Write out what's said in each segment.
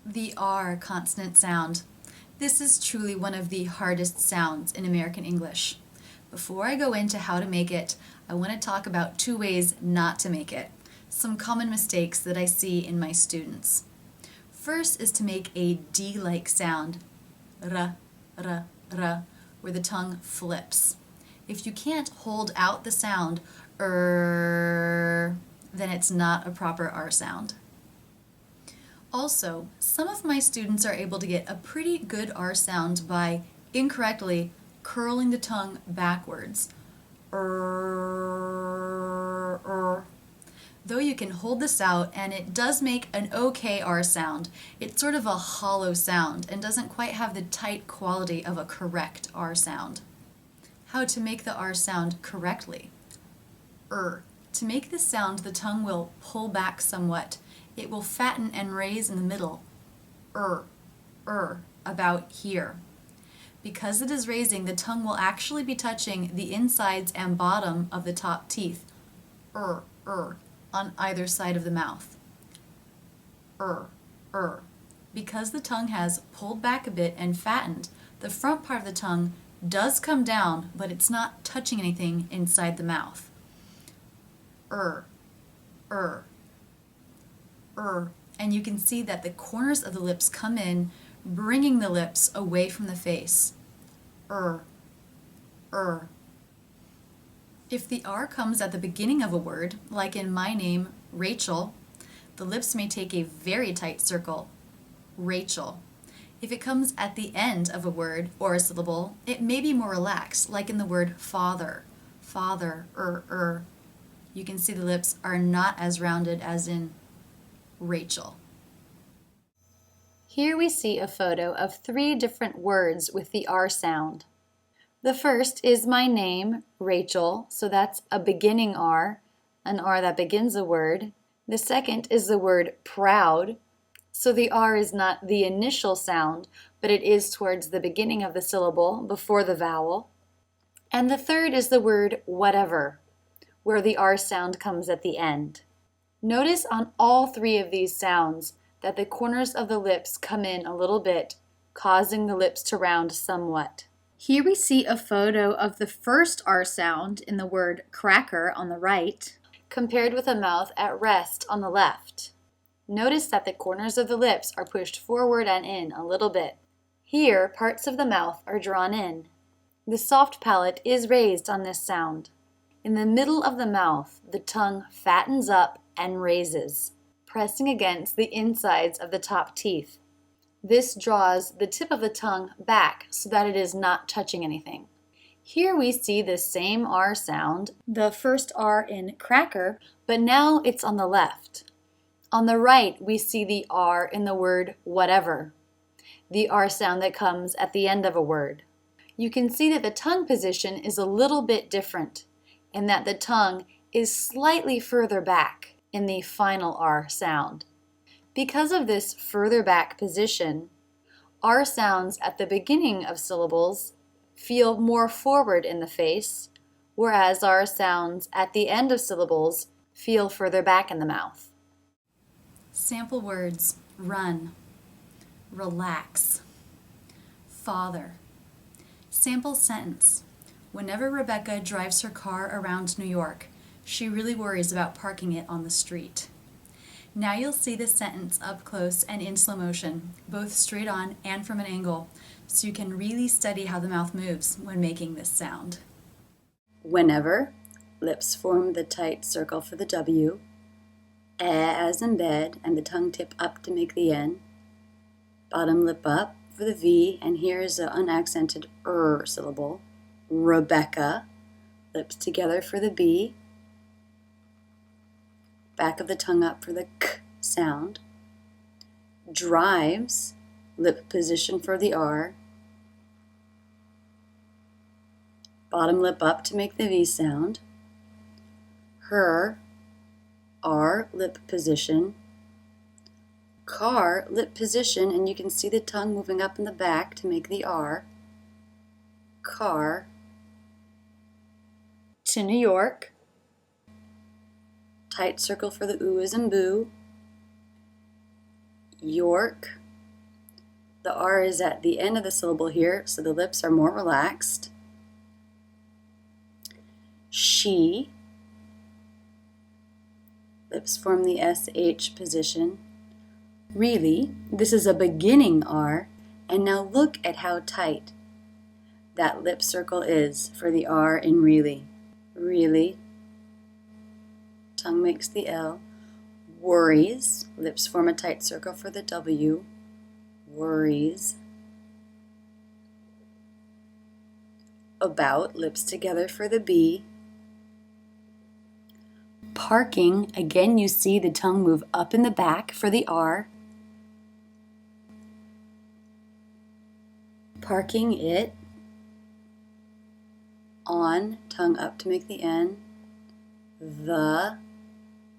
The R consonant sound. This is truly one of the hardest sounds in American English. Before I go into how to make it, I want to talk about 2 ways not to make it. Some common mistakes that I see in my students. First is to make a D-like sound, r, r, r, where the tongue flips. If you can't hold out the sound, then it's not a proper R sound. Also, some of my students are able to get a pretty good R sound by incorrectly curling the tongue backwards. Though you can hold this out and it does make an okay R sound, it's sort of a hollow sound and doesn't quite have the tight quality of a correct R sound. How to make the R sound correctly? To make this sound, the tongue will pull back somewhat. It will fatten and raise in the middle, about here. Because it is raising, the tongue will actually be touching the insides and bottom of the top teeth, on either side of the mouth. Because the tongue has pulled back a bit and fattened, the front part of the tongue does come down, but it's not touching anything inside the mouth. And you can see that the corners of the lips come in, bringing the lips away from the face. If the R comes at the beginning of a word, like in my name, Rachel, the lips may take a very tight circle, Rachel. If it comes at the end of a word or a syllable, it may be more relaxed, like in the word father, father, You can see the lips are not as rounded as in Rachel. Here we see a photo of 3 different words with the R sound. The first is my name, Rachel, so that's a beginning R, an R that begins a word. The second is the word proud, so the R is not the initial sound, but it is towards the beginning of the syllable before the vowel. And the third is the word whatever, where the R sound comes at the end. Notice on all 3 of these sounds that the corners of the lips come in a little bit, causing the lips to round somewhat. Here we see a photo of the first R sound in the word cracker on the right, compared with a mouth at rest on the left. Notice that the corners of the lips are pushed forward and in a little bit. Here, parts of the mouth are drawn in. The soft palate is raised on this sound. In the middle of the mouth, the tongue fattens up and raises, pressing against the insides of the top teeth. This draws the tip of the tongue back so that it is not touching anything. Here we see the same R sound, the first R in cracker, but now it's on the left. On the right, we see the R in the word whatever, the R sound that comes at the end of a word. You can see that the tongue position is a little bit different, and that the tongue is slightly further back in the final R sound. Because of this further back position, R sounds at the beginning of syllables feel more forward in the face, whereas R sounds at the end of syllables feel further back in the mouth. Sample words: run, relax, father. Sample sentence: whenever Rebecca drives her car around New York, she really worries about parking it on the street. Now you'll see the sentence up close and in slow motion, both straight on and from an angle, so you can really study how the mouth moves when making this sound. Whenever, lips form the tight circle for the W, as in bed, and the tongue tip up to make the N, bottom lip up for the V, and here is an unaccented syllable, Rebecca, lips together for the B, back of the tongue up for the K sound, drives, lip position for the R, bottom lip up to make the V sound, her, R, lip position, car, lip position, and you can see the tongue moving up in the back to make the R, car, to New York, tight circle for the oo as in boo, York, The R is at the end of the syllable here, so the lips are more relaxed. She. Lips form the SH position. Really, this is a beginning R, and now look at how tight that lip circle is for the R in really. Really. Tongue makes the L. Worries. Lips form a tight circle for the W. Worries. About. Lips together for the B. Parking. Again, you see the tongue move up in the back for the R. Parking it. On. Tongue up to make the N. The.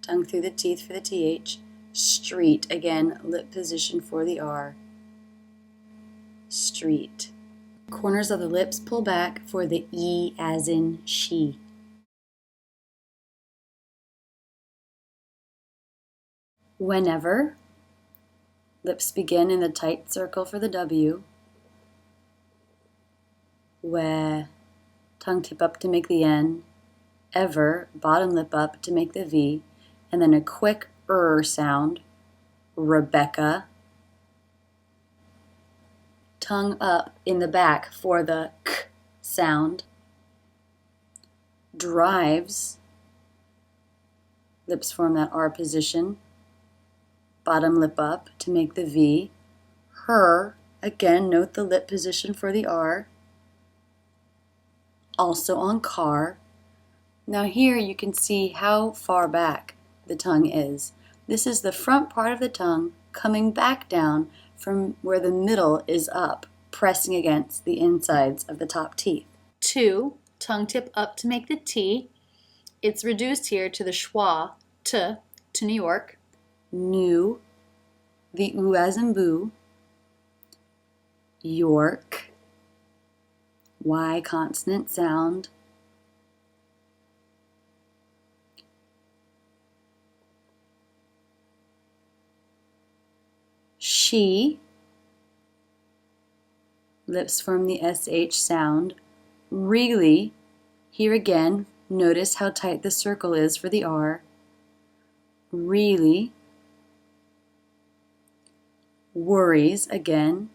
Tongue through the teeth for the TH. Street. Again, lip position for the R. Street. Corners of the lips pull back for the E as in she. Whenever. Lips begin in the tight circle for the W. Where. Tongue tip up to make the N. Ever. Bottom lip up to make the V. And then a quick sound. Rebecca. Tongue up in the back for the K sound. Drives. Lips form that R position. Bottom lip up to make the V. Her. Again, note the lip position for the R. Also on car. Now here you can see how far back the tongue is. This is the front part of the tongue coming back down from where the middle is up, pressing against the insides of the top teeth. 2. Tongue tip up to make the T. It's reduced here to the schwa, to New York. New, the U as in boo. York, Y consonant sound. She. Lips form the SH sound. Really. Here again, notice how tight the circle is for the R. Really. Worries, again,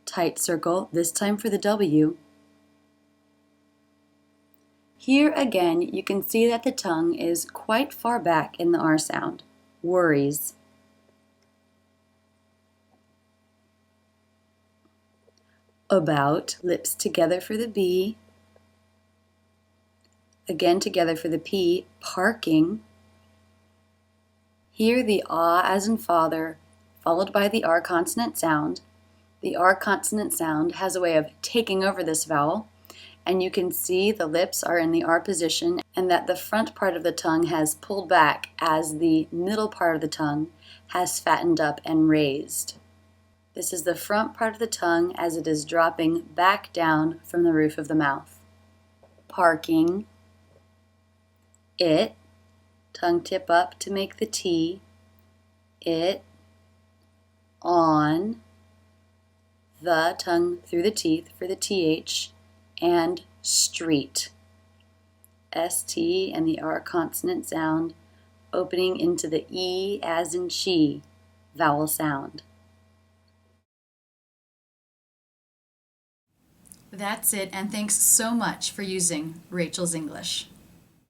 tight circle, this time for the W. Here again, you can see that the tongue is quite far back in the R sound. Worries. About, lips together for the B. Again together for the P, parking. Here the ah as in father, followed by the R consonant sound. The R consonant sound has a way of taking over this vowel, and you can see the lips are in the R position and that the front part of the tongue has pulled back as the middle part of the tongue has fattened up and raised. This is the front part of the tongue as it is dropping back down from the roof of the mouth. Parking. It. Tongue tip up to make the T. It. On. The. Tongue through the teeth for the TH. And street. ST and the R consonant sound opening into the E as in she vowel sound. That's it, and thanks so much for using Rachel's English.